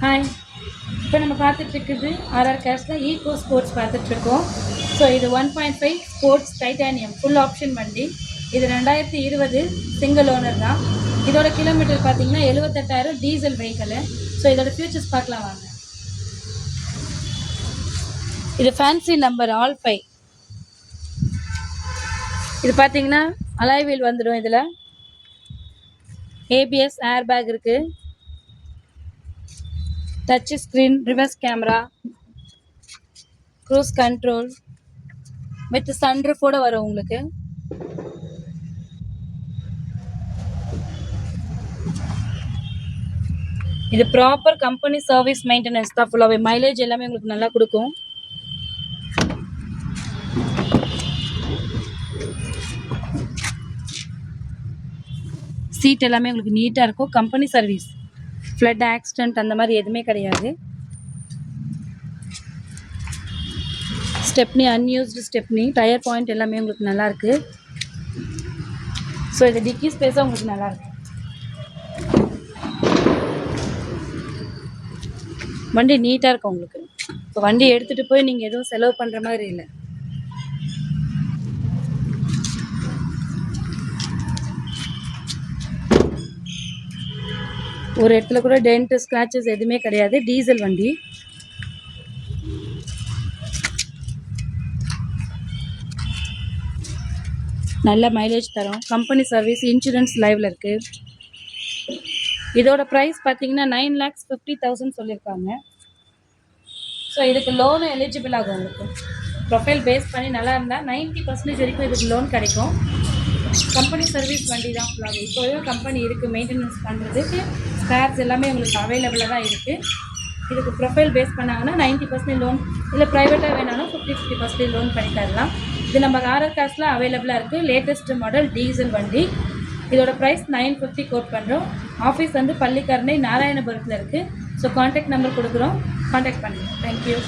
Hi. இப்போ நம்ம பார்த்துட்ருக்குது RR கேர்ஸில் ego sports பார்த்துட்ருக்கோம். ஸோ இது 1.5 ஸ்போர்ட்ஸ் டைட்டானியம் ஃபுல் ஆப்ஷன் வண்டி. இது 2020 சிங்கிள் ஓனர் தான். இதோட கிலோமீட்டர் பார்த்தீங்கன்னா 78,000 டீசல் வெஹிக்கலு. ஸோ இதோட ஃபியூச்சர்ஸ் பார்க்கலாம் வாங்க. இது ஃபேன்சி நம்பர் ஆல் 5. இது பார்த்தீங்கன்னா அலாய் வீல் வந்துடும். இதில் ஏபிஎஸ் ஏர் பேக் இருக்குது, touch screen, reverse camera, cruise control with சன்ரூஃபோட வரும் உங்களுக்கு. இது ப்ராப்பர் கம்பெனி சர்வீஸ் மெயின்டெனன்ஸ் தான். ஃபுல்லாகவே மைலேஜ் எல்லாமே உங்களுக்கு நல்லா கொடுக்கும். சீட் எல்லாமே உங்களுக்கு நீட்டாக இருக்கும். கம்பெனி சர்வீஸ், ஃப்ளட் ஆக்சிடென்ட் அந்த மாதிரி எதுவுமே கிடையாது. Stepney unused stepney, tyre point எல்லாமே உங்களுக்கு நல்லாயிருக்கு. ஸோ இது டிக்கி ஸ்பேஸாக உங்களுக்கு நல்லாயிருக்கு. வண்டி நீட்டாக இருக்கும் உங்களுக்கு. இப்போ வண்டி எடுத்துகிட்டு போய் நீங்கள் எதுவும் செலவு பண்ணுற மாதிரி இல்லை. ஒரு இடத்துல கூட டென்ட் ஸ்க்ராச்சஸ் எதுவுமே கிடையாது. டீசல் வண்டி. நல்ல மைலேஜ் தரும். கம்பெனி சர்வீஸ், இன்சூரன்ஸ் லைவில் இருக்குது. இதோட ப்ரைஸ் பார்த்தீங்கன்னா 9,50,000 சொல்லியிருக்காங்க. ஸோ இதுக்கு லோனும் எலிஜிபிள் ஆகும் உங்களுக்கு. ப்ரொஃபைல் பேஸ் பண்ணி நல்லா இருந்தால் 90% வரைக்கும் இதுக்கு லோன் கிடைக்கும். கம்பெனி சர்வீஸ் வண்டி தான் ஃபுல்லாகவே. இப்போவே கம்பெனி இருக்குது மெயின்டெனன்ஸ் பண்ணுறதுக்கு. ஸ்பேர்ஸ் எல்லாமே உங்களுக்கு அவைலபிளாக தான் இருக்குது. இதுக்கு ப்ரொஃபைல் பேஸ் பண்ணாங்கன்னா 90% லோன், இல்லை ப்ரைவேட்டாக வேணாலும் 50% லோன் பண்ணி தரலாம். இது நம்ம ஆர்ஆர் கார்ஸில் அவைலபிளாக இருக்குது. லேட்டஸ்ட் மாடல் டீசல் வண்டி. இதோட ப்ரைஸ் 950 கோட் பண்ணுறோம். ஆஃபீஸ் வந்து பள்ளிக்கரணை நாராயணபுரத்தில் இருக்குது. ஸோ கான்டாக்ட் நம்பர் கொடுக்குறோம், கான்டாக்ட் பண்ணுங்கள். தேங்க்யூ.